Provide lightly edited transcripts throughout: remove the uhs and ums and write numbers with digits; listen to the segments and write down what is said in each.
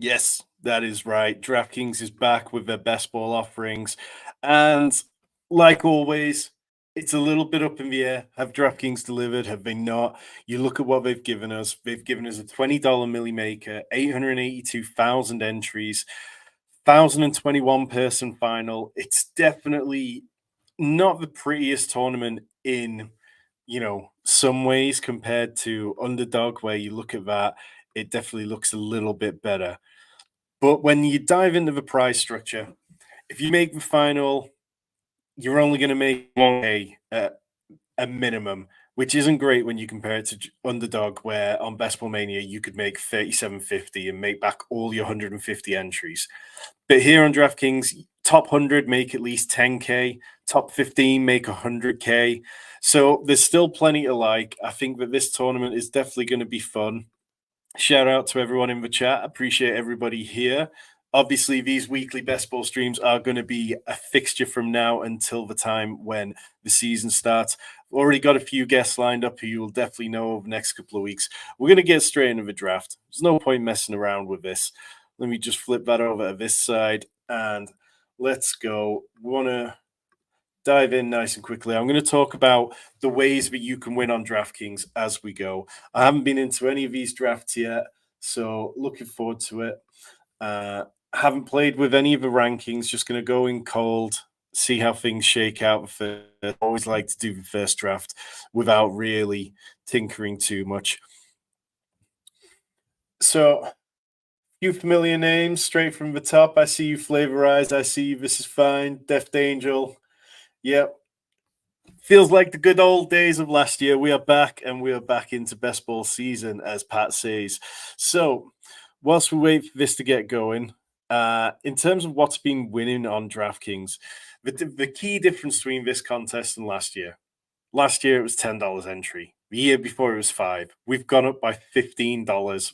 Yes, that is right. DraftKings is back with their best ball offerings. And like always, it's a little bit up in the air. Have DraftKings delivered? Have they not? You look at what they've given us. They've given us a $20 milli maker, 882,000 entries, 1,021 person final. It's definitely not the prettiest tournament in, some ways compared to Underdog, where you look at that, it definitely looks a little bit better. But when you dive into the prize structure, if you make the final, you're only going to make 1K at a minimum, which isn't great when you compare it to Underdog, where on Best Ball Mania you could make 37.50 and make back all your 150 entries. But here on DraftKings, top 100 make at least 10K, top 15 make 100K. So there's still plenty to like. I think that this tournament is definitely going to be fun. Shout out to everyone in the chat. Appreciate everybody here. Obviously, these weekly best ball streams are going to be a fixture from now until the time when the season starts. I've already got a few guests lined up who you will definitely know over the next couple of weeks. We're going to get straight into the draft. There's no point messing around with this. Let me just flip that over to this side and let's go. We want to dive in nice and quickly. I'm going to talk about the ways that you can win on DraftKings as we go. I haven't been into any of these drafts yet, so looking forward to it. Haven't played with any of the rankings, just going to go in cold, see how things shake out. I always like to do the first draft without really tinkering too much. So, few familiar names straight from the top. I see you, Flavorized. I see you, This Is Fine, Deft Angel. Yep, feels like the good old days of last year. We are back, and we are back into best ball season, as Pat says. So, whilst we wait for this to get going, in terms of what's been winning on DraftKings, the key difference between this contest and last year it was $10 entry. The year before it was $5. We've gone up by $15,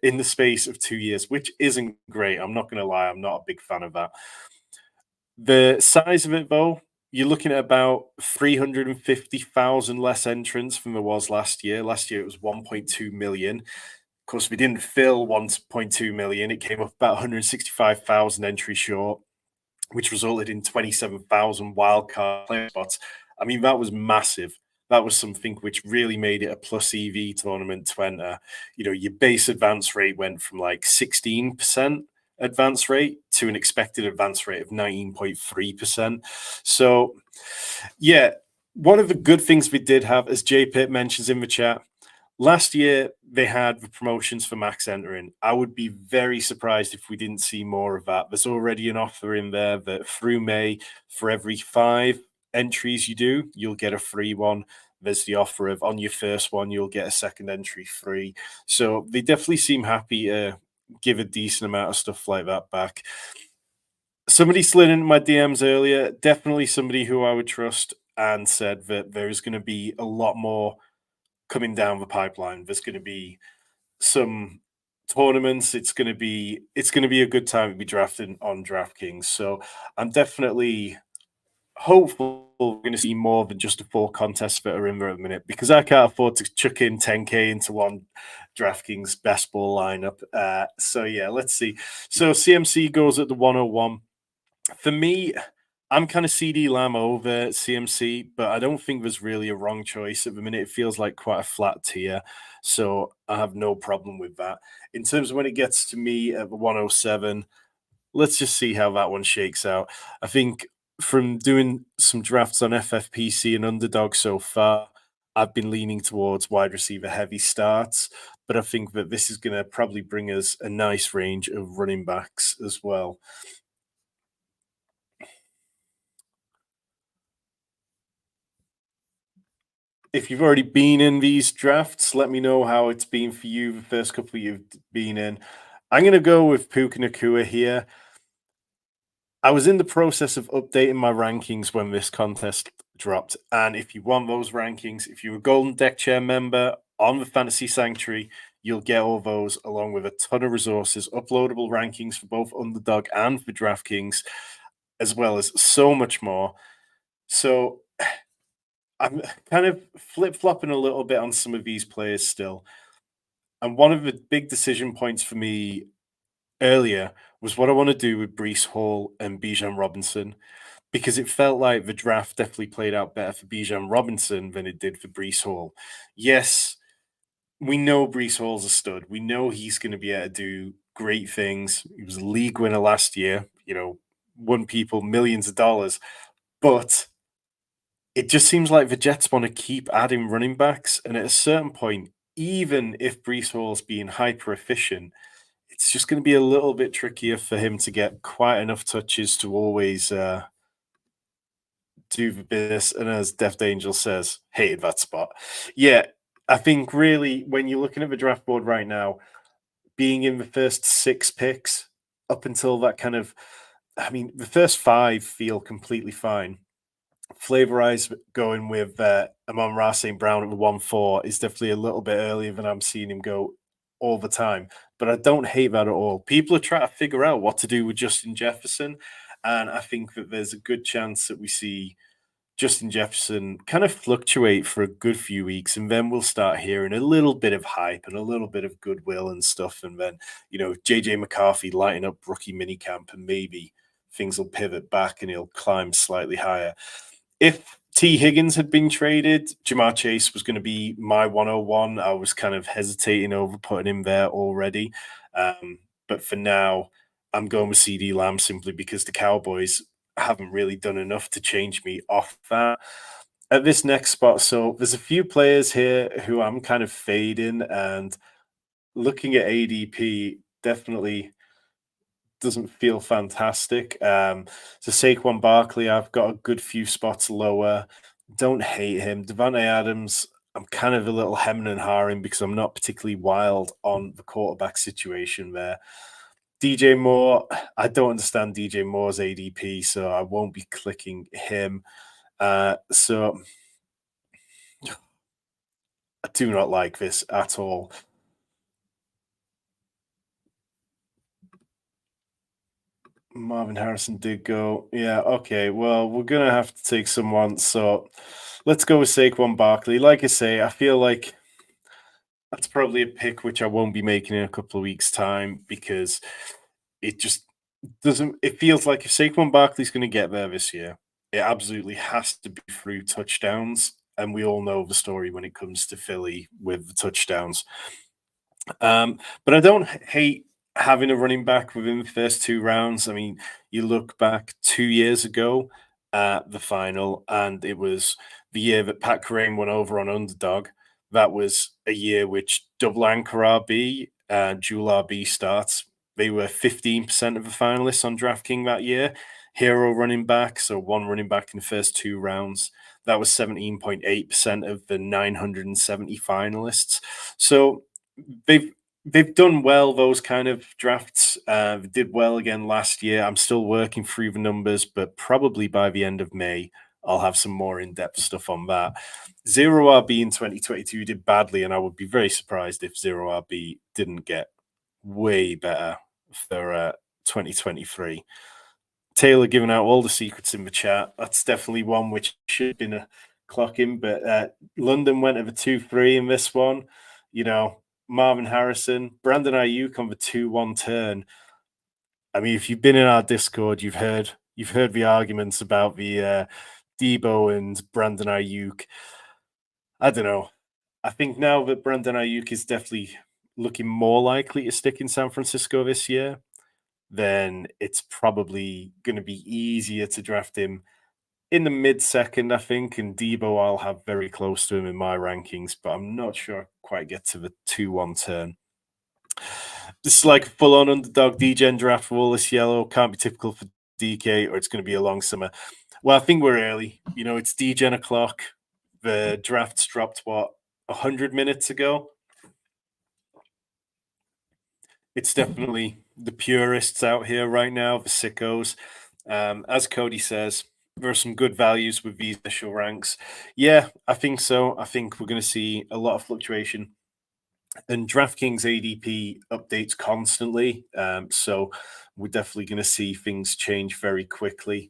in the space of 2 years, which isn't great. I'm not going to lie. I'm not a big fan of that. The size of it, though, you're looking at about 350,000 less entrants than there was last year. Last year it was 1.2 million. Of course, we didn't fill 1.2 million. It came up about 165,000 entries short, which resulted in 27,000 wildcard player spots. I mean, that was massive. That was something which really made it a plus EV tournament to enter. Your base advance rate went from like 16% advance rate to an expected advance rate of 19.3%. So, yeah, one of the good things we did have, as J Pitt mentions in the chat, last year they had the promotions for max entering. I would be very surprised if we didn't see more of that. There's already an offer in there that through May, for every 5 entries you do, you'll get a free one. There's the offer of on your first one, you'll get a second entry free. So they definitely seem happy to give a decent amount of stuff like that back. Somebody slid into my DMs earlier, definitely somebody who I would trust, and said that there is going to be a lot more coming down the pipeline. There's going to be some tournaments. It's going to be a good time to be drafting on DraftKings. So I'm definitely hopeful we're going to see more than just the 4 contests that are in there at the minute, because I can't afford to chuck in 10K into one DraftKings best ball lineup. So yeah, let's see. So CMC goes at the 101. For me, I'm kind of CD Lamb over CMC, but I don't think there's really a wrong choice at the minute. It feels like quite a flat tier, so I have no problem with that. In terms of when it gets to me at the 107, let's just see how that one shakes out. I think from doing some drafts on FFPC and Underdog so far, I've been leaning towards wide receiver heavy starts, but I think that this is going to probably bring us a nice range of running backs as well. If you've already been in these drafts, let me know how it's been for you the first couple you've been in. I'm going to go with Puka Nakua here. I was in the process of updating my rankings when this contest dropped. And if you want those rankings, if you're a Golden Deck Chair member on the Fantasy Sanctuary, you'll get all those along with a ton of resources, uploadable rankings for both Underdog and for DraftKings, as well as so much more. So I'm kind of flip-flopping a little bit on some of these players still. And one of the big decision points for me earlier was what I want to do with Brees Hall and Bijan Robinson because it felt like the draft definitely played out better for Bijan Robinson than it did for Brees Hall. Yes, we know Brees Hall's a stud. We know he's going to be able to do great things. He was a league winner last year, won people millions of dollars. But it just seems like the Jets want to keep adding running backs. And at a certain point, even if Brees Hall's being hyper efficient, it's just going to be a little bit trickier for him to get quite enough touches to always do the business. And as Death Angel says, hated that spot. Yeah, I think really when you're looking at the draft board right now, being in the first six picks up until that kind of, I mean, the first five feel completely fine. Flavorize going with Amon-Ra St. Brown at the 1-4 is definitely a little bit earlier than I'm seeing him go all the time. But I don't hate that at all. People are trying to figure out what to do with Justin Jefferson. And I think that there's a good chance that we see Justin Jefferson kind of fluctuate for a good few weeks, and then we'll start hearing a little bit of hype and a little bit of goodwill and stuff. And then, JJ McCarthy lighting up rookie minicamp, and maybe things will pivot back and he'll climb slightly higher. If T. Higgins had been traded, Jamar Chase was going to be my 101. I was kind of hesitating over putting him there already. But for now, I'm going with CD Lamb simply because the Cowboys haven't really done enough to change me off that. At this next spot, so there's a few players here who I'm kind of fading, and looking at ADP definitely doesn't feel fantastic. So Saquon Barkley, I've got a good few spots lower. Don't hate him. Devontae Adams, I'm kind of a little hemming and hawing because I'm not particularly wild on the quarterback situation there. DJ Moore, I don't understand DJ Moore's ADP, so I won't be clicking him. So I do not like this at all. Marvin Harrison did go. Yeah, okay. Well, we're gonna have to take someone. So let's go with Saquon Barkley. Like I say, I feel like that's probably a pick which I won't be making in a couple of weeks' time because it just doesn't. It feels like if Saquon Barkley's going to get there this year, it absolutely has to be through touchdowns. And we all know the story when it comes to Philly with the touchdowns. But I don't hate having a running back within the first two rounds. I mean, you look back 2 years ago at the final, and it was the year that Pat Kerrane went over on Underdog. That was a year which double anchor RB and dual RB starts. They were 15% of the finalists on DraftKings that year. Hero running back, so one running back in the first two rounds. That was 17.8% of the 970 finalists. So they've they've done well those kind of drafts. They did well again last year. I'm still working through the numbers, but probably by the end of May, I'll have some more in-depth stuff on that. Zero RB in 2022 did badly, and I would be very surprised if Zero RB didn't get way better for 2023. Taylor giving out all the secrets in the chat. That's definitely one which should have been a clock in, but London went over 2-3 in this one. Marvin Harrison, Brandon Ayuk on the 2-1 turn. I mean, if you've been in our Discord, you've heard the arguments about the Debo and Brandon Ayuk. I don't know. I think now that Brandon Ayuk is definitely looking more likely to stick in San Francisco this year, then it's probably going to be easier to draft him in the mid-second, I think. And Debo, I'll have very close to him in my rankings, but I'm not sure I quite get to the 2-1 turn. This is like a full-on underdog DGen draft for all this yellow. Can't be typical for DK, or it's going to be a long summer. Well, I think we're early. It's DGen o'clock. The drafts dropped, 100 minutes ago? It's definitely the purists out here right now, the sickos. As Cody says, there are some good values with these initial ranks. Yeah, I think so. I think we're going to see a lot of fluctuation. And DraftKings ADP updates constantly. So we're definitely going to see things change very quickly.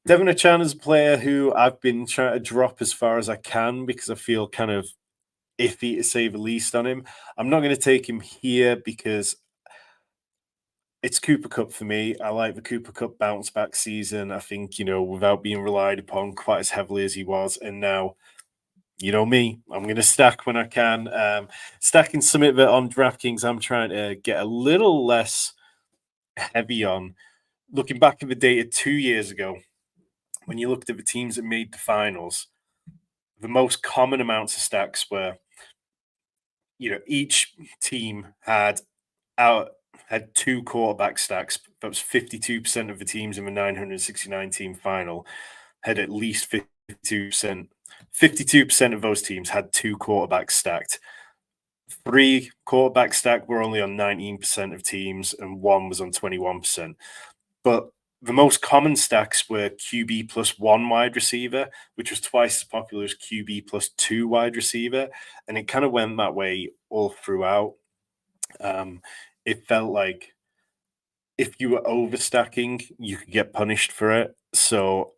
Devon Achan is a player who I've been trying to drop as far as I can because I feel kind of iffy to say the least on him. I'm not going to take him here because it's Cooper Cup for me. I like the Cooper Cup bounce back season. I think, without being relied upon quite as heavily as he was. And now, you know me, I'm going to stack when I can. Stacking some of it on DraftKings, I'm trying to get a little less heavy on. Looking back at the data 2 years ago, when you looked at the teams that made the finals, the most common amounts of stacks were, each team out had two quarterback stacks. That was 52% of the teams in the 969 team final had at least 52%. 52% of those teams had two quarterbacks stacked. Three quarterbacks stacked were only on 19% of teams, and one was on 21%. But the most common stacks were QB plus one wide receiver, which was twice as popular as QB plus two wide receiver. And it kind of went that way all throughout. It felt like if you were overstacking, you could get punished for it. So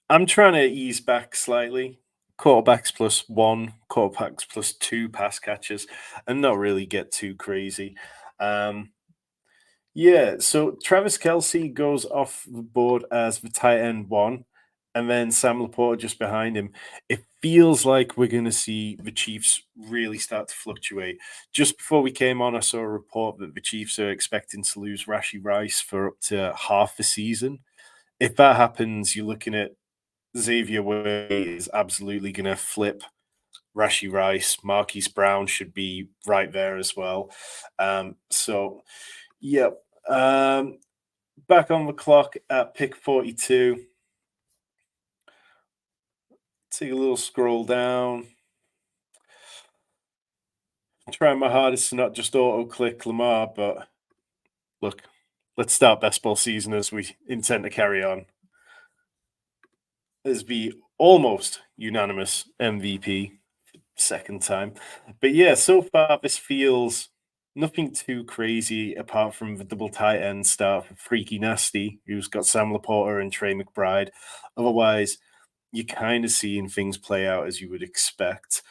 I'm trying to ease back slightly. Quarterbacks plus one, quarterbacks plus two pass catchers, and not really get too crazy. Um, yeah, so Travis Kelsey goes off the board as the tight end one, and then Sam Laporta just behind him. It feels like we're going to see the Chiefs really start to fluctuate. Just before we came on, I saw a report that the Chiefs are expecting to lose Rashi Rice for up to half the season. If that happens, you're looking at Xavier Way is absolutely going to flip Rashi Rice. Marquise Brown should be right there as well. So, yep. Back on the clock at pick 42. Take a little scroll down. I'm trying my hardest to not just auto click Lamar, but look, let's start best ball season as we intend to carry on. As the almost unanimous MVP second time. But yeah, so far this feels nothing too crazy apart from the double tight end stuff. Freaky Nasty, who's got Sam Laporta and Trey McBride. Otherwise, you're kind of seeing things play out as you would expect.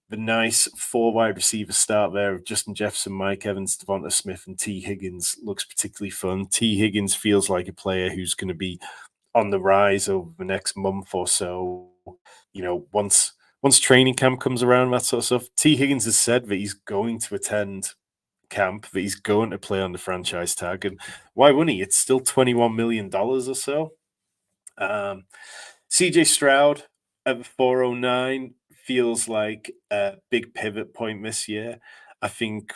The nice four wide receiver start there of Justin Jefferson, Mike Evans, Devonta Smith, and T. Higgins looks particularly fun. T. Higgins feels like a player who's going to be on the rise over the next month or so. Once training camp comes around, that sort of stuff. T. Higgins has said that he's going to attend camp, that he's going to play on the franchise tag, and why wouldn't he? It's still $21 million or so. CJ Stroud at 409 feels like a big pivot point this year. I think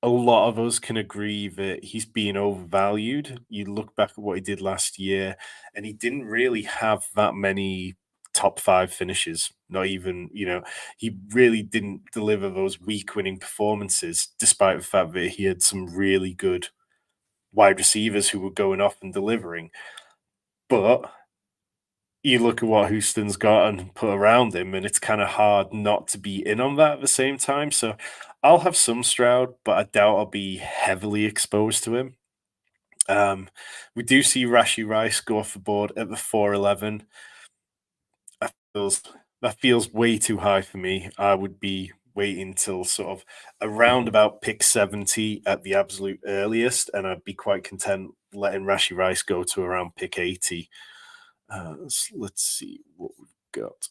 a lot of us can agree that he's being overvalued. You look back at what he did last year, and he didn't really have that many top five finishes. Not even, he really didn't deliver those week winning performances, despite the fact that he had some really good wide receivers who were going off and delivering. But you look at what Houston's got and put around him, and it's kind of hard not to be in on that at the same time. So I'll have some Stroud, but I doubt I'll be heavily exposed to him. We do see Rashi Rice go off the board at the 411. That feels way too high for me. I would be waiting till sort of around about pick 70 at the absolute earliest, and I'd be quite content letting Rashi Rice go to around pick 80. Let's see what we've got.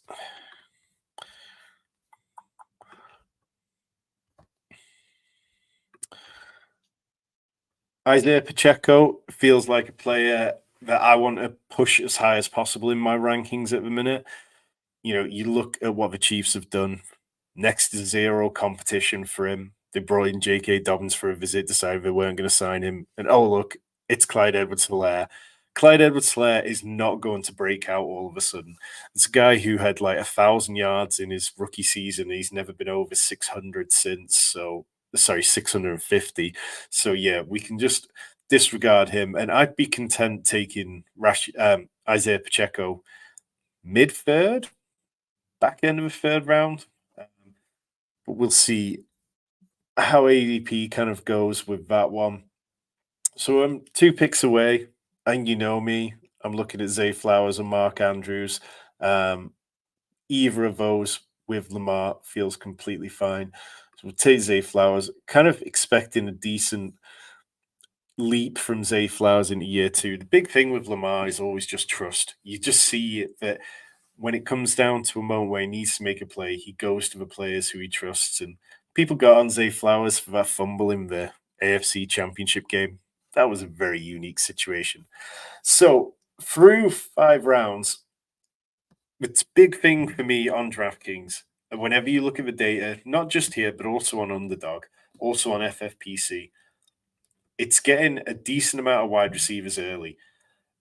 Isaiah Pacheco feels like a player that I want to push as high as possible in my rankings at the minute. You look at what the Chiefs have done, next to zero competition for him. They brought in J.K. Dobbins for a visit, decided they weren't going to sign him. And oh, look, it's Clyde Edwards-Helaire. Clyde Edwards-Helaire is not going to break out all of a sudden. It's a guy who had like 1,000 yards in his rookie season. He's never been over 600 since. So, sorry, 650. So, yeah, we can just disregard him. And I'd be content taking Isaiah Pacheco mid-third, back end of the third round. But we'll see how ADP kind of goes with that one. So I'm 2 picks away, and you know me, I'm looking at Zay Flowers and Mark Andrews. Either of those with Lamar feels completely fine. So we'll take Zay Flowers, kind of expecting a decent leap from Zay Flowers into year two. The big thing with Lamar is always just trust. You just see it that when it comes down to a moment where he needs to make a play, he goes to the players who he trusts. And people got on Zay Flowers for that fumble in the AFC Championship game. That was a very unique situation. So through 5 rounds, it's a big thing for me on DraftKings. Whenever you look at the data, not just here, but also on Underdog, also on FFPC, it's getting a decent amount of wide receivers early.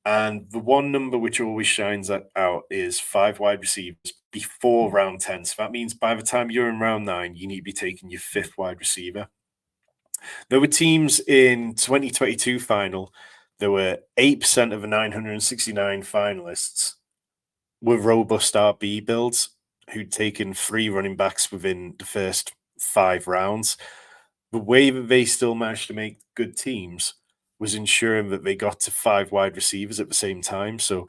And the one number which always shines out is 5 wide receivers before round 10. So that means by the time you're in round 9, you need to be taking your 5th wide receiver. There were teams in 2022 final, there were 8% of the 969 finalists were robust RB builds who'd taken 3 running backs within the first 5 rounds. The way that they still managed to make good teams was ensuring that they got to 5 wide receivers at the same time. So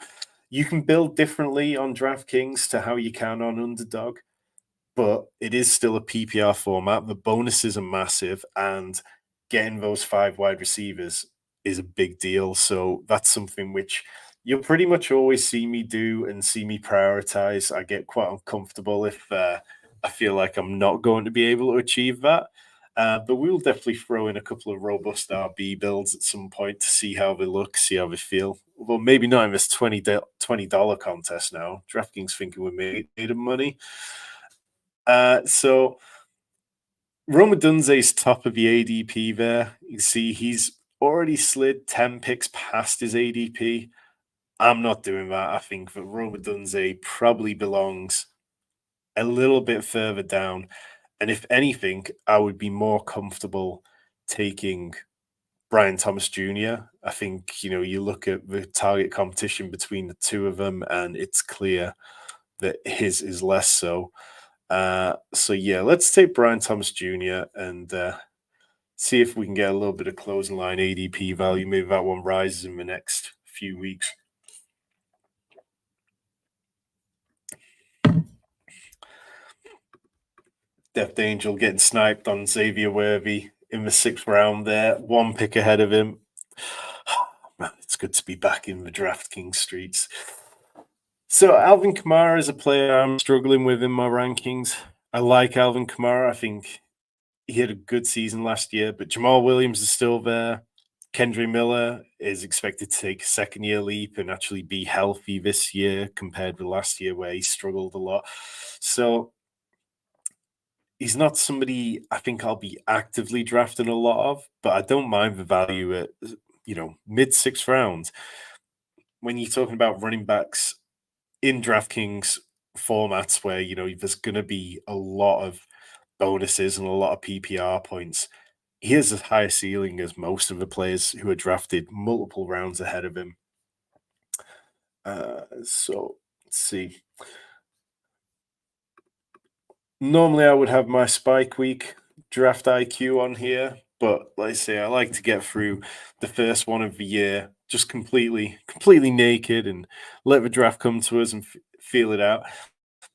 you can build differently on DraftKings to how you can on Underdog, but it is still a PPR format. The bonuses are massive, and getting those 5 wide receivers is a big deal. So that's something which you'll pretty much always see me do and see me prioritize. I get quite uncomfortable if I feel like I'm not going to be able to achieve that. But we'll definitely throw in a couple of robust RB builds at some point to see how they look, see how they feel. Although maybe not in this $20 contest now. DraftKings thinking we made them money. So Roma Dunze's top of the ADP there. You see he's already slid 10 picks past his ADP. I'm not doing that. I think that Roma Dunze probably belongs a little bit further down. And if anything, I would be more comfortable taking Brian Thomas Jr. I think, you look at the target competition between the two of them, and it's clear that his is less so. So yeah, let's take Brian Thomas Jr. and see if we can get a little bit of closing line ADP value. Maybe that one rises in the next few weeks. Death Angel getting sniped on Xavier Worthy in the 6th round there, 1 pick ahead of him. Man, it's good to be back in the DraftKings streets. So Alvin Kamara is a player I'm struggling with in my rankings. I like Alvin Kamara. I think he had a good season last year, but Jamal Williams is still there. Kendre Miller is expected to take a second-year leap and actually be healthy this year compared with last year where he struggled a lot. So he's not somebody I think I'll be actively drafting a lot of, but I don't mind the value at mid-6th round. When you're talking about running backs in DraftKings formats where there's going to be a lot of bonuses and a lot of PPR points, he has a higher ceiling as most of the players who are drafted multiple rounds ahead of him. So let's see. Normally, I would have my Spike Week draft IQ on here, but like I say, I like to get through the first one of the year just completely naked and let the draft come to us and feel it out.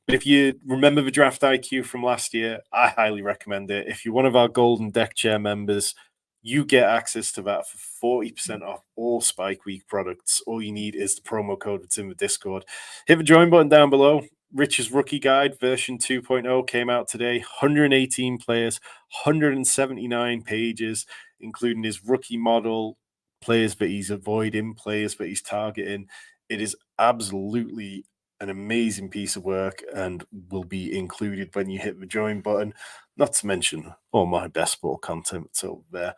But if you remember the draft IQ from last year, I highly recommend it. If you're one of our Golden Deck Chair members, you get access to that for 40% off all Spike Week products. All you need is the promo code that's in the Discord. Hit the join button down below. Rich's Rookie Guide version 2.0 came out today. 118 players, 179 pages, including his rookie model, players that he's avoiding, players that he's targeting. It is absolutely an amazing piece of work and will be included when you hit the join button. Not to mention all my best ball content that's over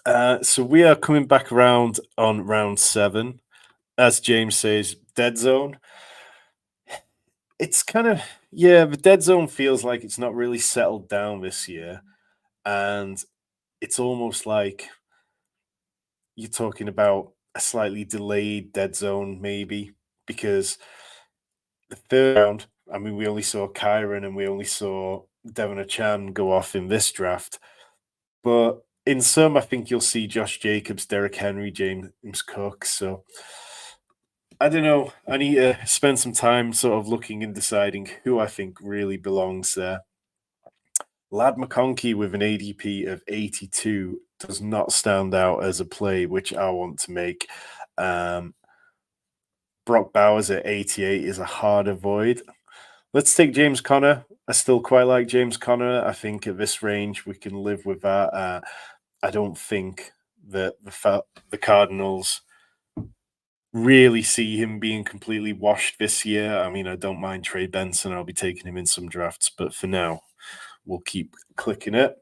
there. So we are coming back around on round 7. As James says, dead zone. It's kind of, the dead zone feels like it's not really settled down this year. And it's almost like you're talking about a slightly delayed dead zone, maybe, because the 3rd round, I mean, we only saw Kyron and we only saw Devon Achan go off in this draft. But in some, I think you'll see Josh Jacobs, Derrick Henry, James Cook. So I don't know. I need to spend some time sort of looking and deciding who I think really belongs there. Lad McConkey with an ADP of 82 does not stand out as a play which I want to make. Um, Brock Bowers at 88 is a hard avoid. Let's take James Conner. I still quite like James Conner. I think at this range we can live with that. I don't think that the Cardinals really see him being completely washed this year. I mean, I don't mind Trey Benson. I'll be taking him in some drafts, but for now, we'll keep clicking it.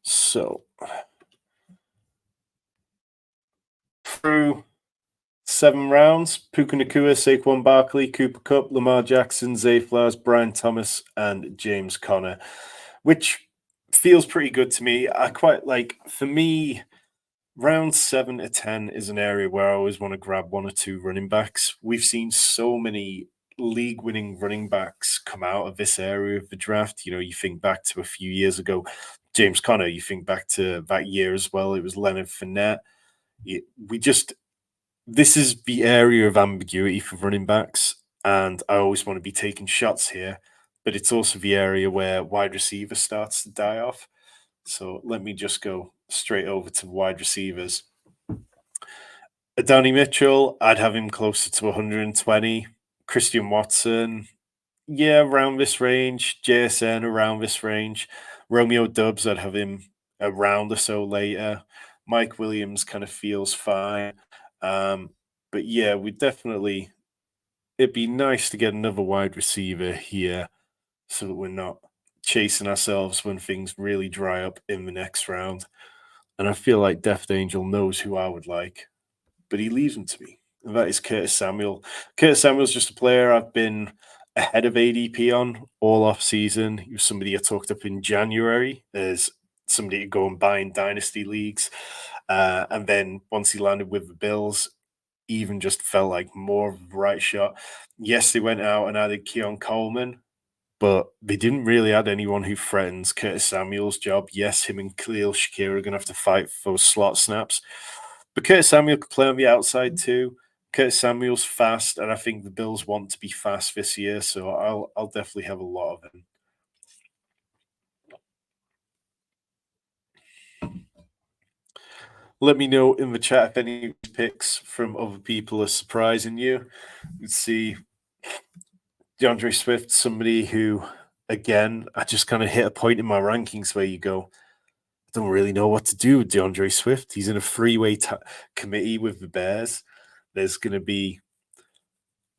So through 7 rounds, Puka Nakua, Saquon Barkley, Cooper Kupp, Lamar Jackson, Zay Flowers, Brian Thomas, and James Conner, which feels pretty good to me. I quite like, for me, round 7 to 10 is an area where I always want to grab 1 or 2 running backs. We've seen so many league winning running backs come out of this area of the draft. You know, you think back to a few years ago, James Conner, you think back to that year as well, it was Leonard Fournette. We just, this is the area of ambiguity for running backs, and I always want to be taking shots here, but it's also the area where wide receiver starts to die off. So let me just go straight over to wide receivers. Adonai Mitchell, I'd have him closer to 120. Christian Watson, yeah, around this range. JSN, around this range. Romeo Dubs, I'd have him a round or so later. Mike Williams kind of feels fine. But yeah, we definitely, it'd be nice to get another wide receiver here so that we're not chasing ourselves when things really dry up in the next round. And I feel like Death Angel knows who I would like, but he leaves him to me. And that is Curtis Samuel. Curtis Samuel's just a player I've been ahead of ADP on all off season. He was somebody I talked up in January as somebody to go and buy in dynasty leagues. And then once he landed with the Bills, even just felt like more of the right shot. Yes, they went out and added Keon Coleman, but they didn't really add anyone who threatens Curtis Samuel's job. Yes, him and Khalil Shakir are going to have to fight for those slot snaps. But Curtis Samuel could play on the outside too. Curtis Samuel's fast, and I think the Bills want to be fast this year, so I'll definitely have a lot of him. Let me know in the chat if any picks from other people are surprising you. Let's see. DeAndre Swift, somebody who, again, I just kind of hit a point in my rankings where you go, I don't really know what to do with DeAndre Swift. He's in a freeway committee with the Bears. There's going to be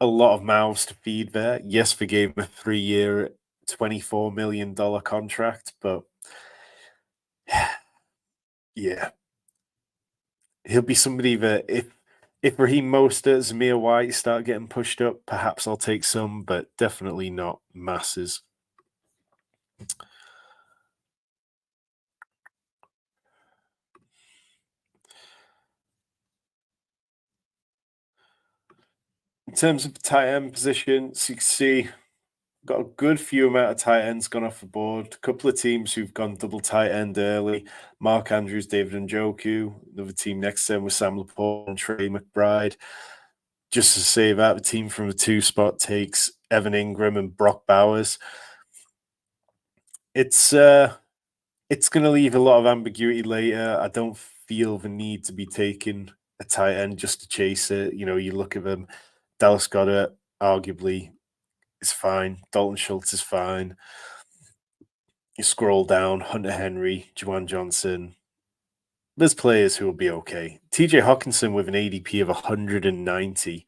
a lot of mouths to feed there. Yes, they gave him a 3-year, $24 million contract, but yeah, he'll be somebody that if Raheem Mostert, Zamir White start getting pushed up, perhaps I'll take some, but definitely not masses. In terms of the tight end position, so you can see got a good few amount of tight ends gone off the board. A couple of teams who've gone double tight end early. Mark Andrews, David Njoku. Another team next to him with Sam Laporte and Trey McBride. Just to say that, the team from the 2 spot takes Evan Ingram and Brock Bowers. It's going to leave a lot of ambiguity later. I don't feel the need to be taking a tight end just to chase it. You know, you look at them. Dallas Goedert, arguably, is fine. Dalton Schultz is fine. You scroll down, Hunter Henry, Juwan Johnson. There's players who will be okay. TJ Hawkinson with an ADP of 190.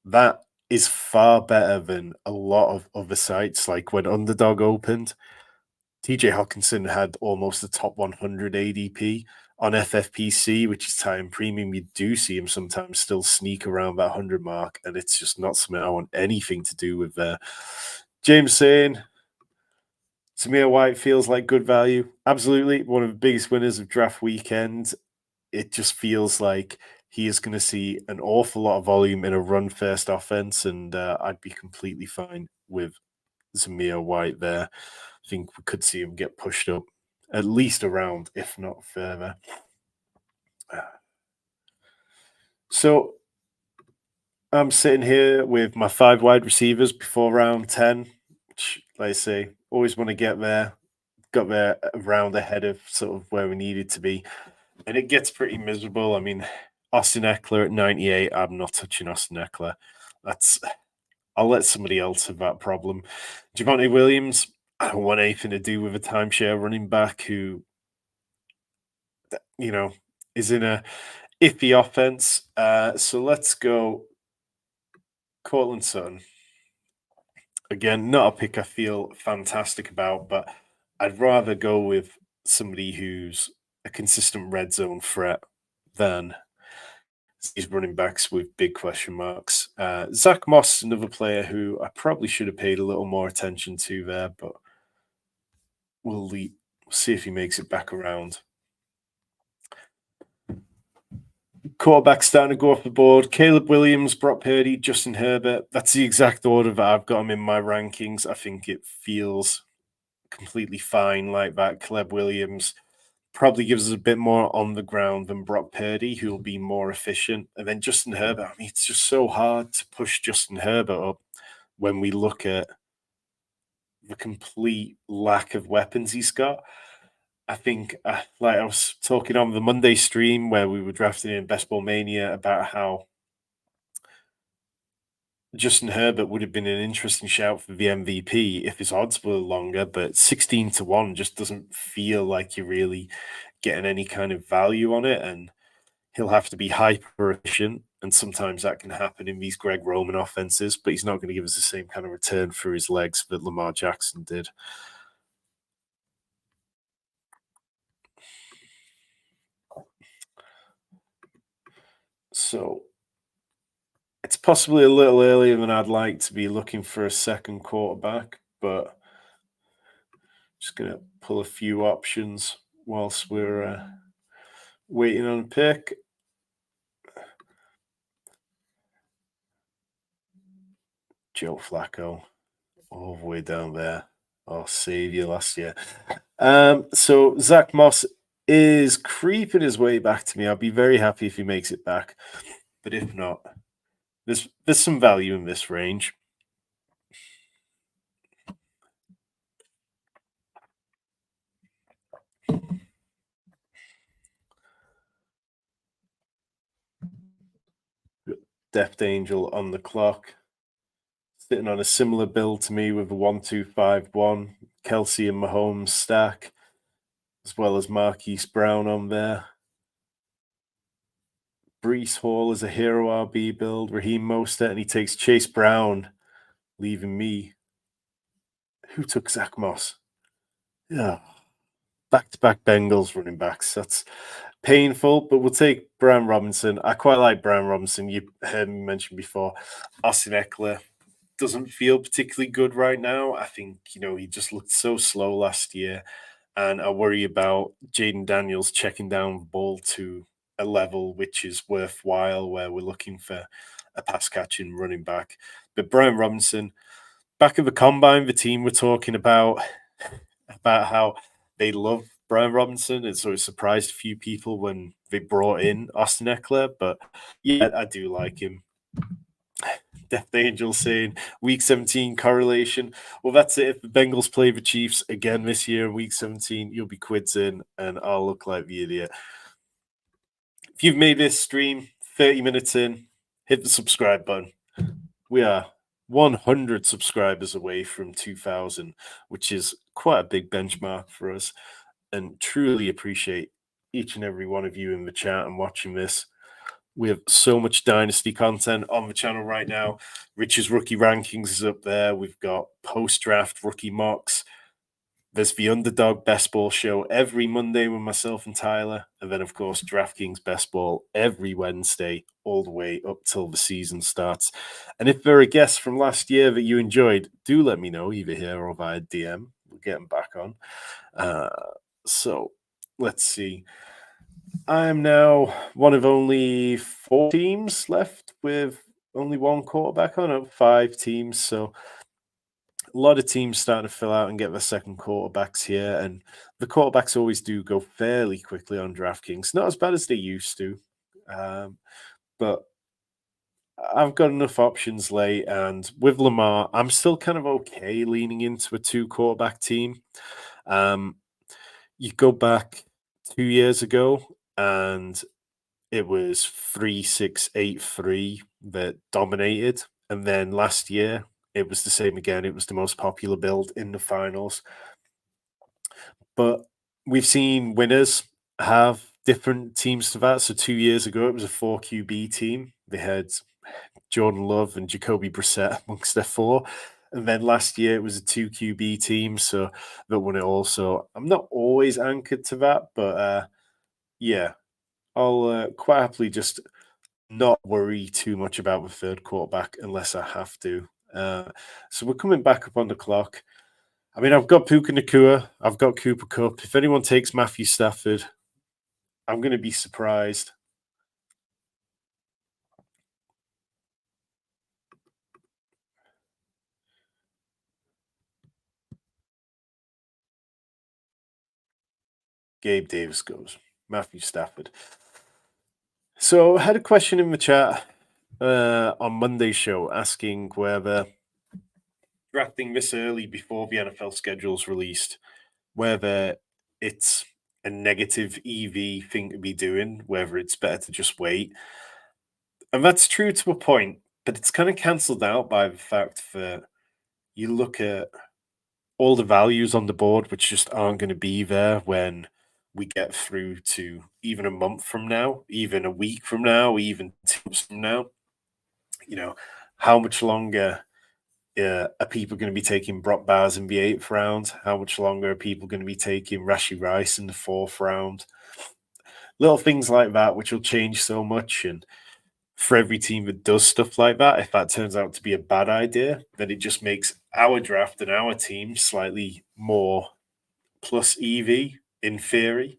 That is far better than a lot of other sites. Like when Underdog opened, TJ Hawkinson had almost the top 100 ADP on FFPC, which is time premium. You do see him sometimes still sneak around that 100 mark, and it's just not something I want anything to do with there. James saying, Zamir White feels like good value. Absolutely. One of the biggest winners of draft weekend. It just feels like he is going to see an awful lot of volume in a run first offense, and I'd be completely fine with Zamir White there. I think we could see him get pushed up at least around, if not further. So I'm sitting here with my 5 wide receivers before round 10, which, Like I say, always want to get there. Got there a round ahead of sort of where we needed to be, and it gets pretty miserable. I mean, Austin Eckler at 98. I'm not touching Austin Eckler. That's I'll let somebody else have that problem. Javonte Williams, I don't want anything to do with a timeshare running back who, you know, is in a iffy offense. So let's go Cortland Sutton. Again, not a pick I feel fantastic about, but I'd rather go with somebody who's a consistent red zone threat than these running backs with big question marks. Zach Moss, another player who I probably should have paid a little more attention to there, but we'll see if he makes it back around. Quarterback starting to go off the board. Caleb Williams, Brock Purdy, Justin Herbert. That's the exact order that I've got them in my rankings. I think it feels completely fine like that. Caleb Williams probably gives us a bit more on the ground than Brock Purdy, who will be more efficient. And then Justin Herbert. I mean, it's just so hard to push Justin Herbert up when we look at the complete lack of weapons he's got. I think, like I was talking on the Monday stream where we were drafting in Best Ball Mania about how Justin Herbert would have been an interesting shout for the MVP if his odds were longer, but 16-1 just doesn't feel like you're really getting any kind of value on it. And he'll have to be hyper efficient. And sometimes that can happen in these Greg Roman offenses, but he's not going to give us the same kind of return for his legs that Lamar Jackson did. So it's possibly a little earlier than I'd like to be looking for a second quarterback, but just going to pull a few options whilst we're waiting on a pick. Joe Flacco, all the way down there. I'll save you last year. So Zach Moss is creeping his way back to me. I'll be very happy if he makes it back, but if not, there's some value in this range. Death Angel on the clock, sitting on a similar build to me with a 1-2-5-1, Kelsey and Mahomes stack, as well as Marquise Brown on there. Brees Hall is a hero RB build, Raheem Mostert, and he takes Chase Brown, leaving me. Who took Zach Moss? Yeah, back-to-back Bengals running backs. That's painful, but we'll take Brian Robinson. I quite like Brian Robinson. You heard me mention before. Austin Eckler doesn't feel particularly good right now. I think, he just looked so slow last year. And I worry about Jaden Daniels checking down the ball to a level which is worthwhile, where we're looking for a pass catching running back. But Brian Robinson, back at the combine, the team were talking about how they love Brian Robinson, and so it surprised a few people when they brought in Austin Eckler. But yeah, I do like him. Death Angel saying week 17 correlation. Well, that's it. If the Bengals play the Chiefs again this year in week 17, you'll be quids in and I'll look like the idiot. If you've made this stream 30 minutes in, hit the subscribe button. We are 100 subscribers away from 2,000, which is quite a big benchmark for us, and truly appreciate each and every one of you in the chat and watching this. We have so much Dynasty content on the channel right now. Rich's rookie rankings is up there. We've got post-draft rookie mocks. There's the Underdog Best Ball show every Monday with myself and Tyler. And then, of course, Draftkings Best Ball every Wednesday, all the way up till the season starts. And if there are guests from last year that you enjoyed, do let me know, either here or via DM. We'll get them back on. So let's see. I am now one of only 4 teams left with only one quarterback on 5 teams. So a lot of teams starting to fill out and get their second quarterbacks here. And the quarterbacks always do go fairly quickly on DraftKings. Not as bad as they used to. But I've got enough options late, and with Lamar, I'm still kind of okay leaning into a two quarterback team. Um, you go back 2 years ago, and it was 3-6-8-3 that dominated. And then last year, it was the same again. It was the most popular build in the finals. But we've seen winners have different teams to that. So 2 years ago, it was a 4 QB team. They had Jordan Love and Jacoby Brissett amongst their four. And then last year, it was a 2 QB team. So that won it also. I'm not always anchored to that, but yeah, I'll quite happily just not worry too much about the third quarterback unless I have to. So we're coming back up on the clock. I mean, I've got Puka Nakua, I've got Cooper Cup. If anyone takes Matthew Stafford, I'm going to be surprised. Gabe Davis goes, Matthew Stafford. So I had a question in the chat on Monday's show asking whether drafting this early before the NFL schedule's released, whether it's a negative EV thing to be doing, whether it's better to just wait. And that's true to a point, but it's kind of cancelled out by the fact that you look at all the values on the board, which just aren't going to be there when we get through to even a month from now, even a week from now, even 2 months from now. You know, how much longer are people going to be taking Brock Bowers in the 8th round? How much longer are people going to be taking Rashi Rice in the 4th round? Little things like that, which will change so much. And for every team that does stuff like that, if that turns out to be a bad idea, then it just makes our draft and our team slightly more plus EV in theory.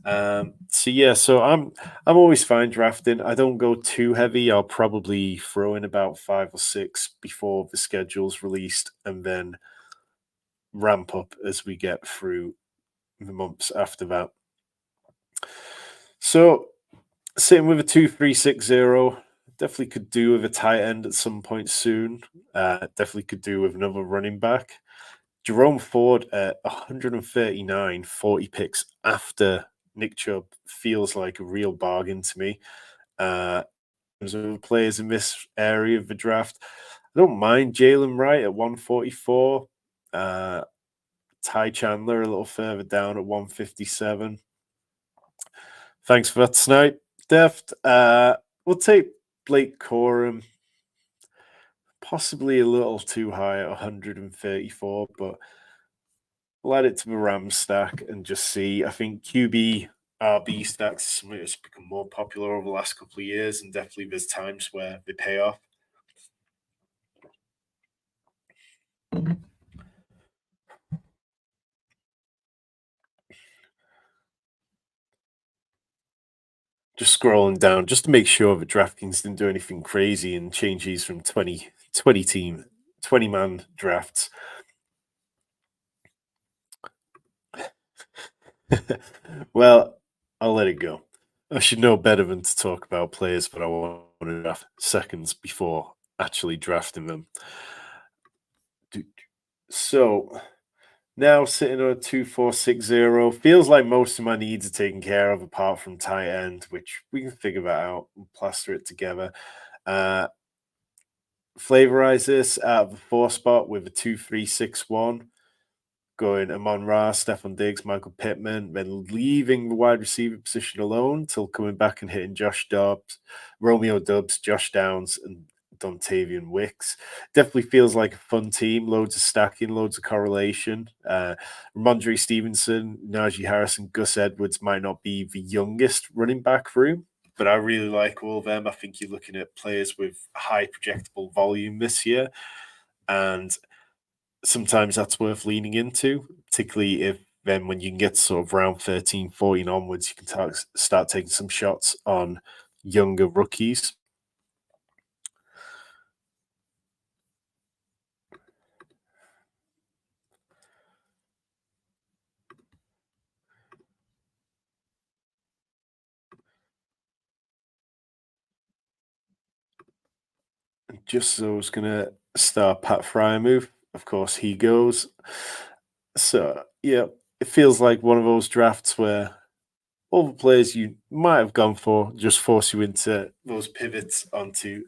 So yeah, so I'm always fine drafting. I don't go too heavy. I'll probably throw in about 5 or 6 before the schedule's released, and then ramp up as we get through the months after that. So sitting with a 2-3-6-0, definitely could do with a tight end at some point soon. Definitely could do with another running back. Jerome Ford at 139, 40 picks after Nick Chubb feels like a real bargain to me. In terms of players in this area of the draft, I don't mind Jalen Wright at 144. Ty Chandler a little further down at 157. Thanks for that tonight, Deft. We'll take Blake Corum, possibly a little too high at 134, but we'll add it to the Rams stack and just see. I think QB RB stacks is something that's become more popular over the last couple of years, and definitely there's times where they pay off. Just scrolling down just to make sure that DraftKings didn't do anything crazy and change these from 20 team, 20 man drafts. Well, I'll let it go. I should know better than to talk about players, but I want to draft seconds before actually drafting them. So now sitting on a 2-4-6-0. Feels like most of my needs are taken care of apart from tight end, which we can figure that out and plaster it together. Flavorize this out of the 4 spot with a 2-3-6-1. Going Amon Ra, Stephon Diggs, Michael Pittman, then leaving the wide receiver position alone till coming back and hitting Josh Dobbs, Romeo Dubs, Josh Downs, and Dontavian Wicks. Definitely feels like a fun team. Loads of stacking, loads of correlation. Ramondre Stevenson, Najee Harris, and Gus Edwards might not be the youngest running back room, but I really like all of them. I think you're looking at players with high projectable volume this year. And sometimes that's worth leaning into, particularly if then when you can get sort of round 13, 14 onwards, you can start taking some shots on younger rookies. just as I was going to start Pat Fryer move. Of course, he goes. So, yeah, it feels like one of those drafts where all the players you might have gone for just force you into those pivots onto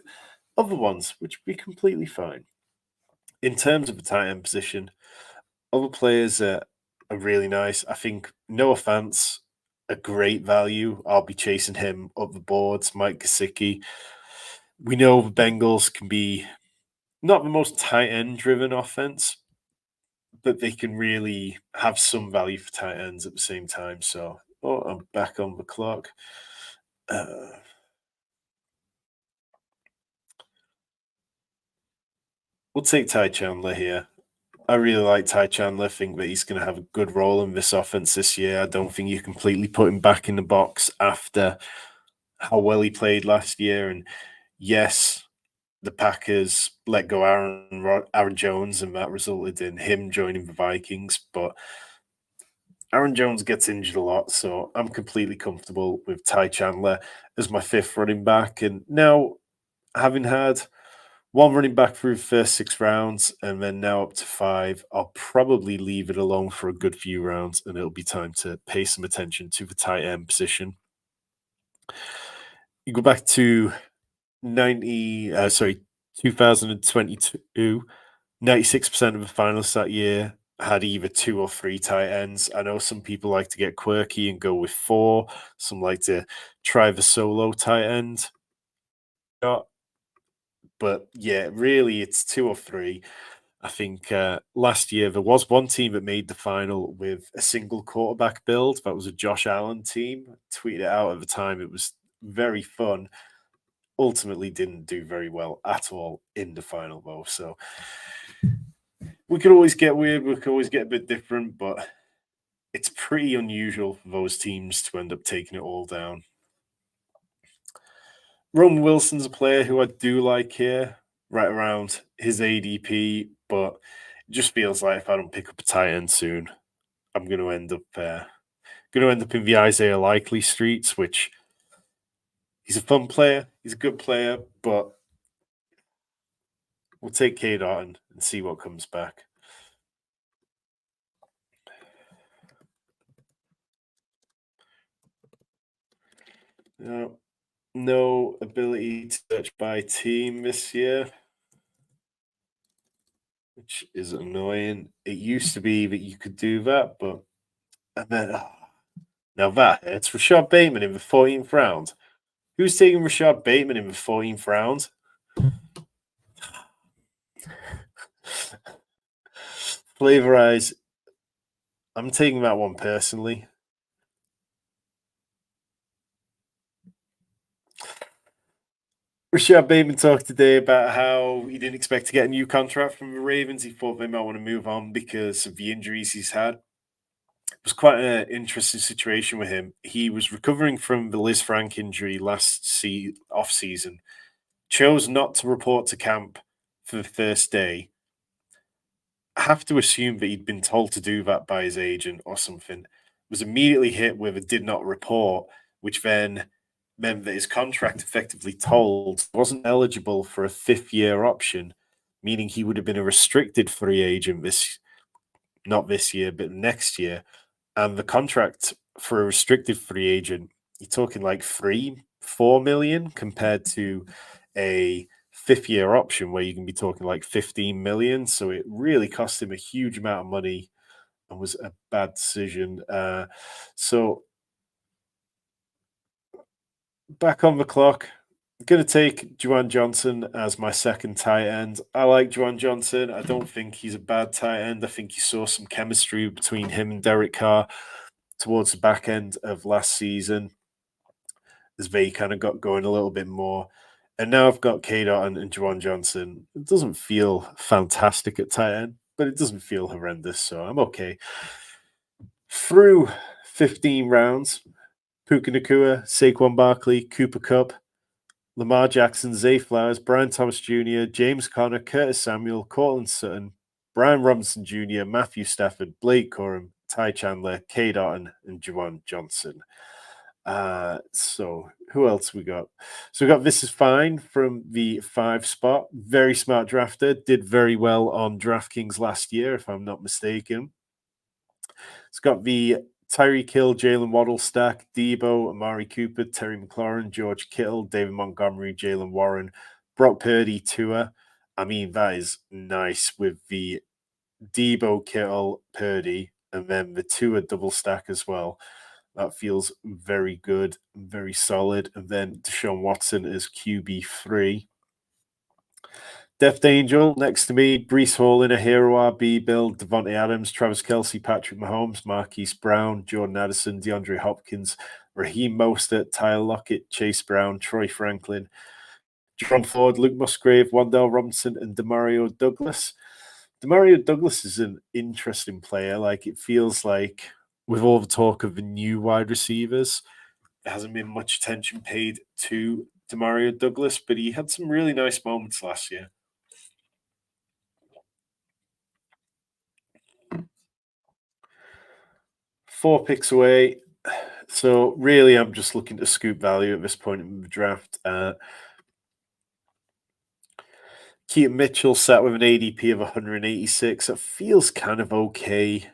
other ones, which would be completely fine. In terms of the tight end position, other players are really nice. I think Noah Fant's a great value. I'll be chasing him up the boards. Mike Gesicki. We know the Bengals can be not the most tight end driven offense, but they can really have some value for tight ends at the same time. So, I'm back on the clock. Uh, we'll take Ty Chandler here. I really like Ty Chandler. Think that he's going to have a good role in this offense this year. I don't think you completely put him back in the box after how well he played last year. And yes, the Packers let go Aaron Jones, and that resulted in him joining the Vikings. But Aaron Jones gets injured a lot, so I'm completely comfortable with Ty Chandler as my fifth running back. And now, having had one running back through the first 6 rounds and then now up to five, I'll probably leave it alone for a good few rounds, and it'll be time to pay some attention to the tight end position. You go back to 2022, 96% of the finalists that year had either 2 or 3 tight ends. I know some people like to get quirky and go with 4. Some like to try the solo tight end. But yeah, really, it's 2 or 3. I think last year there was one team that made the final with a single quarterback build. That was a Josh Allen team. I tweeted it out at the time. It was very fun. Ultimately, didn't do very well at all in the final, though. So we could always get weird. We could always get a bit different, but it's pretty unusual for those teams to end up taking it all down. Roman Wilson's a player who I do like here, right around his ADP, but it just feels like if I don't pick up a tight end soon, I'm going to end up in the Isaiah Likely streets, which he's a fun player, he's a good player, but we'll take K Darton and see what comes back. No ability to search by team this year, which is annoying. It used to be that you could do that, but and then now that it's Rashad Bateman in the 14th round. Who's taking Rashad Bateman in the 14th round? Flavorize. I'm taking that one personally. Rashad Bateman talked today about how he didn't expect to get a new contract from the Ravens. He thought they might want to move on because of the injuries he's had. It was quite an interesting situation with him. He was recovering from the Liz Frank injury off season, chose not to report to camp for the first day. I have to assume that he'd been told to do that by his agent or something. Was immediately hit with a did not report, which then meant that his contract effectively told wasn't eligible for a 5th-year option, meaning he would have been a restricted free agent not this year, but next year. And the contract for a restricted free agent, you're talking like 4 million compared to a 5th-year option where you can be talking like 15 million. So it really cost him a huge amount of money and was a bad decision. So back on the clock. I'm going to take Juwan Johnson as my second tight end. I like Juwan Johnson. I don't think he's a bad tight end. I think you saw some chemistry between him and Derek Carr towards the back end of last season as they kind of got going a little bit more. And now I've got K Dot and Juwan Johnson. It doesn't feel fantastic at tight end, but it doesn't feel horrendous, so I'm okay. Through 15 rounds, Puka Nakua, Saquon Barkley, Cooper Cup, Lamar Jackson, Zay Flowers, Brian Thomas Jr., James Conner, Curtis Samuel, Cortland Sutton, Brian Robinson Jr., Matthew Stafford, Blake Corum, Ty Chandler, K. Darton, and Juwan Johnson. So who else we got? So we got This Is Fine from the 5 spot. Very smart drafter. Did very well on DraftKings last year, if I'm not mistaken. It's got the Tyreek Hill, Jalen Waddle stack, Debo, Amari Cooper, Terry McLaurin, George Kittle, David Montgomery, Jalen Warren, Brock Purdy, Tua. I mean, that is nice with the Debo, Kittle, Purdy, and then the Tua double stack as well. That feels very good, very solid. And then Deshaun Watson is QB3. Death Angel next to me, Brees Hall in a Hero RB build, Devontae Adams, Travis Kelsey, Patrick Mahomes, Marquise Brown, Jordan Addison, DeAndre Hopkins, Raheem Mostert, Tyler Lockett, Chase Brown, Troy Franklin, John Ford, Luke Musgrave, Wandell Robinson, and Demario Douglas. Demario Douglas is an interesting player. Like, it feels like with all the talk of the new wide receivers, there hasn't been much attention paid to Demario Douglas, but he had some really nice moments last year. 4 picks away. So really, I'm just looking to scoop value at this point in the draft. Keaton Mitchell sat with an ADP of 186. It feels kind of okay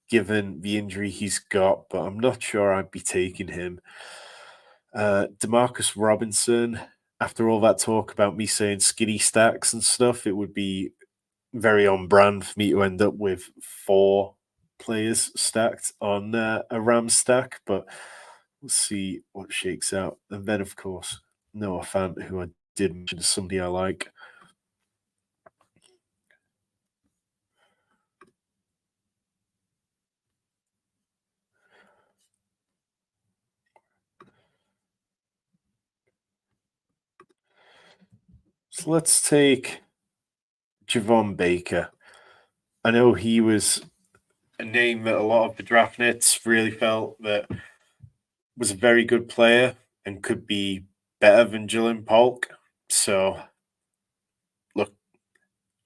given the injury he's got, but I'm not sure I'd be taking him. Demarcus Robinson, after all that talk about me saying skinny stacks and stuff, it would be very on brand for me to end up with 4 players stacked on a Ram stack, but we'll see what shakes out. And then, of course, Noah Fant, who I did mention, is somebody I like. So let's take Javon Baker. I know he was a name that a lot of the draft nets really felt that was a very good player and could be better than Jalen Polk. So, look,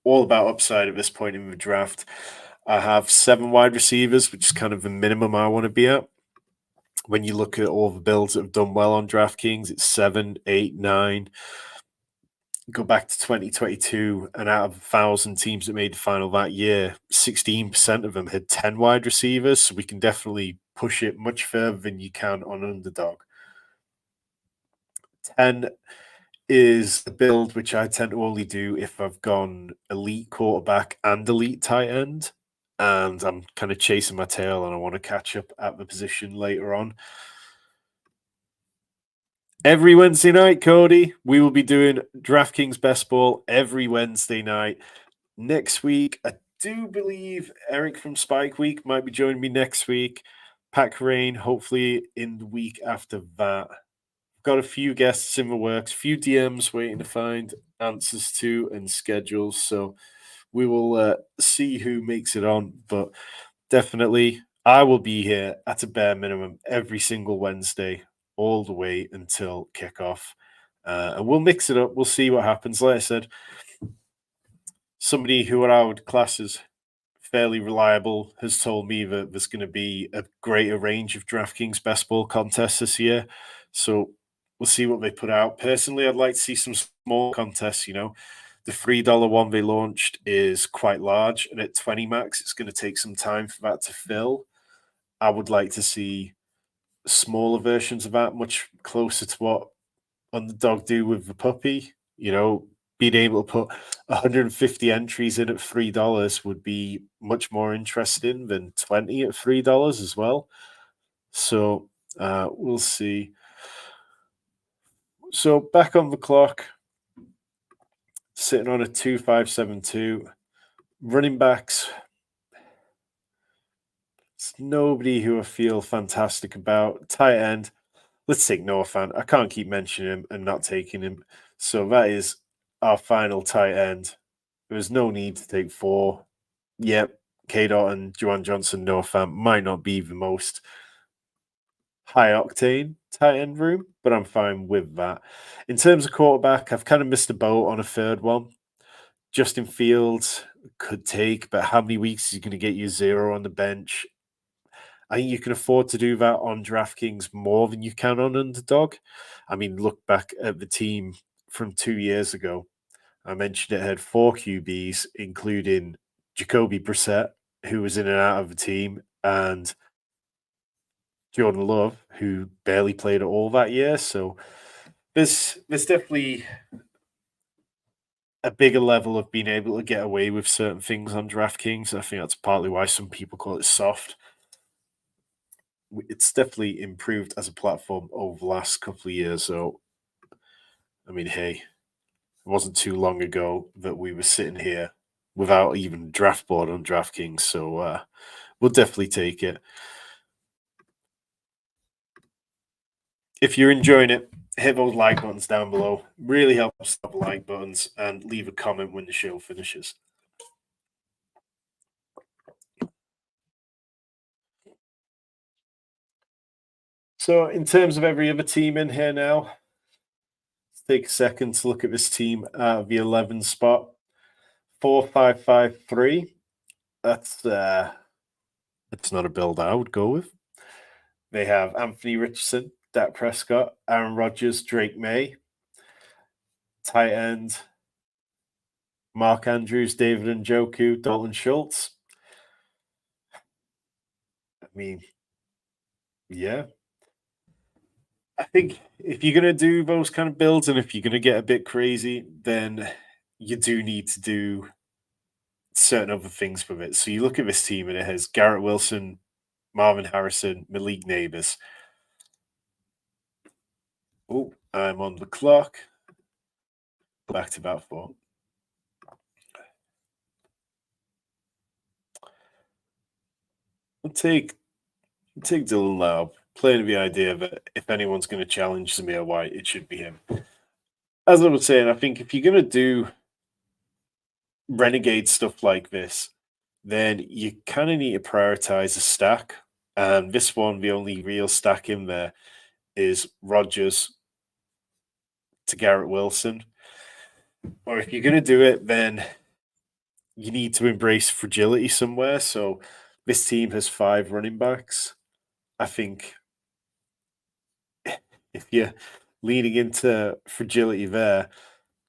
all about upside at this point in the draft. I have 7 wide receivers, which is kind of the minimum I want to be at. When you look at all the builds that have done well on DraftKings, it's 7, 8, 9. Go back to 2022, and out of 1,000 teams that made the final that year, 16% of them had 10 wide receivers. So we can definitely push it much further than you can on Underdog. 10 is a build which I tend to only do if I've gone elite quarterback and elite tight end, and I'm kind of chasing my tail and I want to catch up at the position later on. Every Wednesday night, Cody, we will be doing DraftKings Best Ball every Wednesday night. Next week, I do believe Eric from Spike Week might be joining me next week. Pat Rain, hopefully in the week after that. Got a few guests in the works, few DMs waiting to find answers to and schedules. So we will see who makes it on. But definitely, I will be here at a bare minimum every single Wednesday, all the way until kickoff. And we'll mix it up. We'll see what happens. Like I said, somebody who I would class as fairly reliable has told me that there's going to be a greater range of DraftKings Best Ball contests this year. So we'll see what they put out. Personally, I'd like to see some small contests. You know, the $3 one they launched is quite large, and at 20 max, it's going to take some time for that to fill. I would like to see smaller versions of that, much closer to what Underdog do with the puppy. You know, being able to put 150 entries in at $3 would be much more interesting than 20 at $3 as well. So we'll see. So back on the clock, sitting on a 2.572. Running backs, it's nobody who I feel fantastic about. Tight end, let's take Noah Fant. I can't keep mentioning him and not taking him. So that is our final tight end. There was no need to take 4. Yep, K. Dot and Juwan Johnson, Noah Fant might not be the most high octane tight end room, but I'm fine with that. In terms of quarterback, I've kind of missed a boat on a third one. Justin Fields could take, but how many weeks is he going to get you 0 on the bench? I think you can afford to do that on DraftKings more than you can on Underdog. I mean, look back at the team from 2 years ago. I mentioned it had four QBs, including Jacoby Brissett, who was in and out of the team, and Jordan Love, who barely played at all that year. So there's definitely a bigger level of being able to get away with certain things on DraftKings. I think that's partly why some people call it soft. It's definitely improved as a platform over the last couple of years. So, I mean, hey, it wasn't too long ago that we were sitting here without even a draft board on DraftKings. So, we'll definitely take it. If you're enjoying it, hit those like buttons down below. Really helps the like buttons, and leave a comment when the show finishes. So, in terms of every other team in here now, let's take a second to look at this team at the 11 spot. 4-5-5-3. That's not a build I would go with. They have Anthony Richardson, Dak Prescott, Aaron Rodgers, Drake May, tight end, Mark Andrews, David Njoku, Dalton Schultz. I mean, yeah. I think if you're going to do those kind of builds and if you're going to get a bit crazy, then you do need to do certain other things with it. So you look at this team and it has Garrett Wilson, Marvin Harrison, Malik Neighbors. Oh, I'm on the clock. Back to bat four. I'll take Dylan Laub, playing the idea that if anyone's going to challenge Zamir White, it should be him. As I was saying, I think if you're going to do renegade stuff like this, then you kind of need to prioritize a stack. And this one, the only real stack in there is Rodgers to Garrett Wilson. Or if you're going to do it, then you need to embrace fragility somewhere. So this team has 5 running backs. I think if you're leaning into fragility there,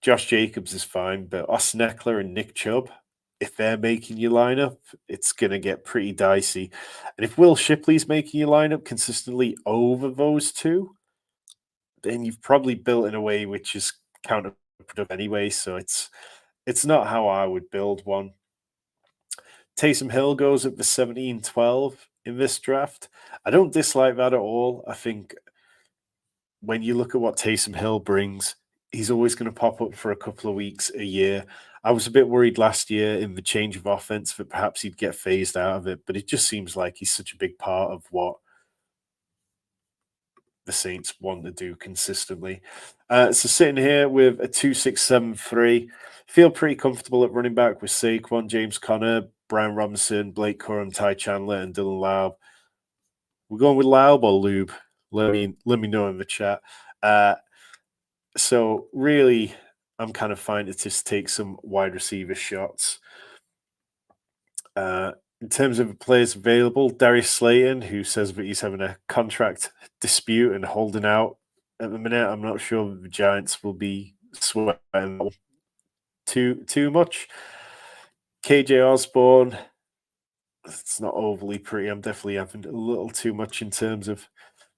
Josh Jacobs is fine, but Austin Eckler and Nick Chubb, if they're making your lineup, it's going to get pretty dicey. And if Will Shipley's making your lineup consistently over those two, then you've probably built in a way which is counterproductive anyway. So it's not how I would build one. Taysom Hill goes at the 17-12 in this draft. I don't dislike that at all. I think when you look at what Taysom Hill brings, he's always going to pop up for a couple of weeks a year. I was a bit worried last year in the change of offense that perhaps he'd get phased out of it, but it just seems like he's such a big part of what the Saints want to do consistently. So sitting here with a 2-6-7-3, feel pretty comfortable at running back with Saquon, James Conner, Brian Robinson, Blake Corum, Ty Chandler, and Dylan Laub. We're going with Laub or Lube? Let me know in the chat. So really, I'm kind of fine to just take some wide receiver shots. In terms of players available, Darius Slayton, who says that he's having a contract dispute and holding out at the minute. I'm not sure the Giants will be sweating too much. KJ Osborne, it's not overly pretty. I'm definitely having a little too much in terms of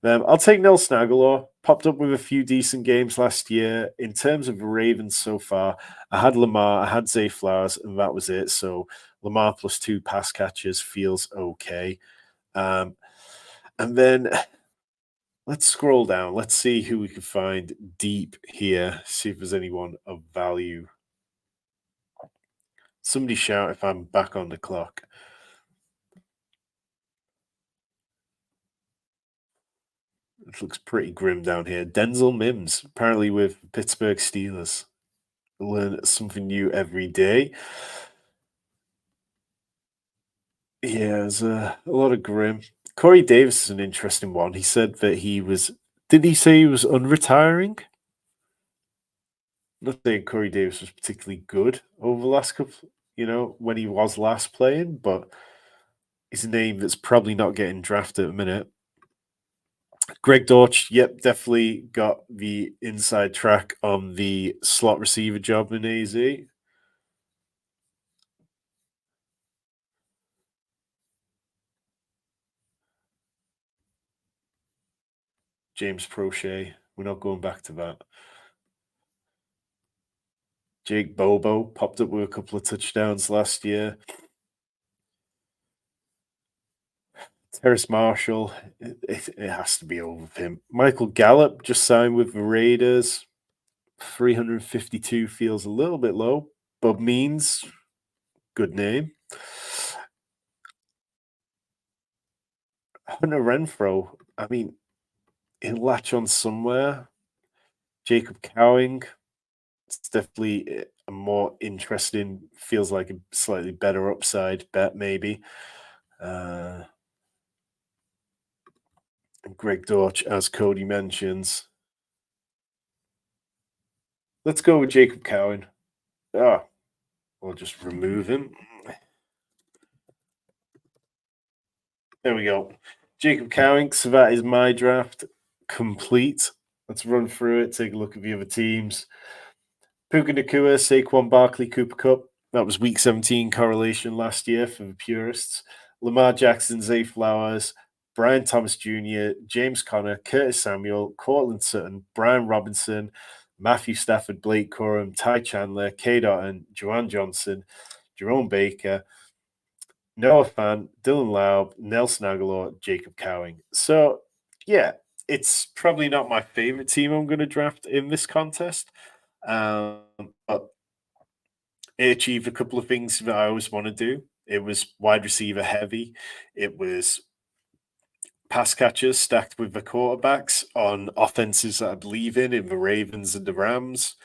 them. I'll take Nelson Aguilar. Popped up with a few decent games last year. In terms of the Ravens so far, I had Lamar, I had Zay Flowers, and that was it. So Lamar plus 2 pass catches feels okay. And then let's scroll down. Let's see who we can find deep here. See if there's anyone of value. Somebody shout if I'm back on the clock. It looks pretty grim down here. Denzel Mims, apparently with Pittsburgh Steelers. Learn something new every day. Yeah, there's a lot of grim. Corey Davis is an interesting one. He said that he was. Did he say he was unretiring? Not saying Corey Davis was particularly good over the last couple, when he was last playing, but is a name that's probably not getting drafted at the minute. Greg Dortch, yep, definitely got the inside track on the slot receiver job in AZ. James Prochet, we're not going back to that. Jake Bobo popped up with a couple of touchdowns last year. Terrace Marshall, it has to be over him. Michael Gallup just signed with the Raiders. 352 feels a little bit low. Bob Means, good name. Hunter Renfro, I mean, he'll latch on somewhere. Jacob Cowing, it's definitely a more interesting, feels like a slightly better upside bet, maybe. And Greg Dortch, as Cody mentions. Let's go with Jacob Cowing. Ah, we'll just remove him. There we go. Jacob Cowing. So that is my draft complete. Let's run through it, take a look at the other teams. Puka Nakua, Saquon Barkley, Cooper Cup. That was week 17 correlation last year for the purists. Lamar Jackson, Zay Flowers, Brian Thomas Jr., James Conner, Curtis Samuel, Cortland Sutton, Brian Robinson, Matthew Stafford, Blake Corum, Ty Chandler, Kay Dotton, Joanne Johnson, Jerome Baker, Noah Fan, Dylan Laub, Nelson Aguilar, Jacob Cowing. So, yeah, it's probably not my favorite team I'm going to draft in this contest. But it achieved a couple of things that I always want to do. It was wide receiver heavy. It was pass catchers stacked with the quarterbacks on offenses that I believe in the Ravens and the Rams.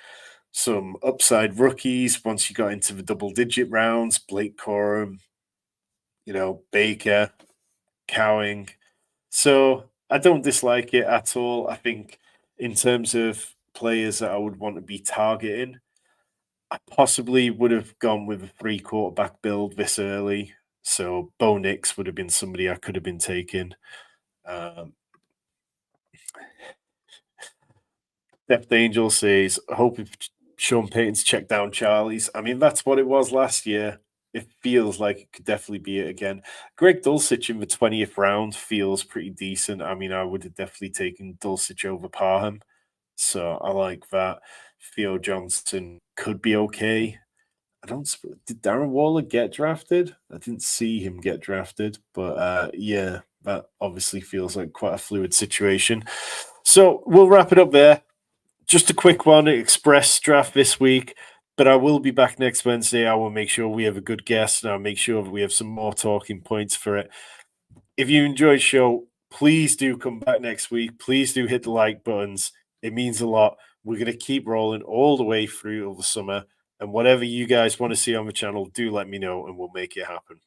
Some upside rookies once you got into the double digit rounds, Blake Corum, Baker, Cowing. So I don't dislike it at all. I think in terms of players that I would want to be targeting, I possibly would have gone with a three quarterback build this early. So Bo Nix would have been somebody I could have been taking. Um, Depth Angel says, I hope if Sean Payton's checked down Charlie's. I mean, that's what it was last year. It feels like it could definitely be it again. Greg Dulcich in the 20th round feels pretty decent. I mean, I would have definitely taken Dulcich over Parham. So I like that. Theo Johnson could be okay. Did Darren Waller get drafted? I didn't see him get drafted, but yeah, that obviously feels like quite a fluid situation. So we'll wrap it up there. Just a quick one, Express draft this week, but I will be back next Wednesday. I will make sure we have a good guest and I'll make sure that we have some more talking points for it. If you enjoyed the show, please do come back next week. Please do hit the like buttons. It means a lot. We're going to keep rolling all the way through the summer. And whatever you guys want to see on the channel, do let me know and we'll make it happen.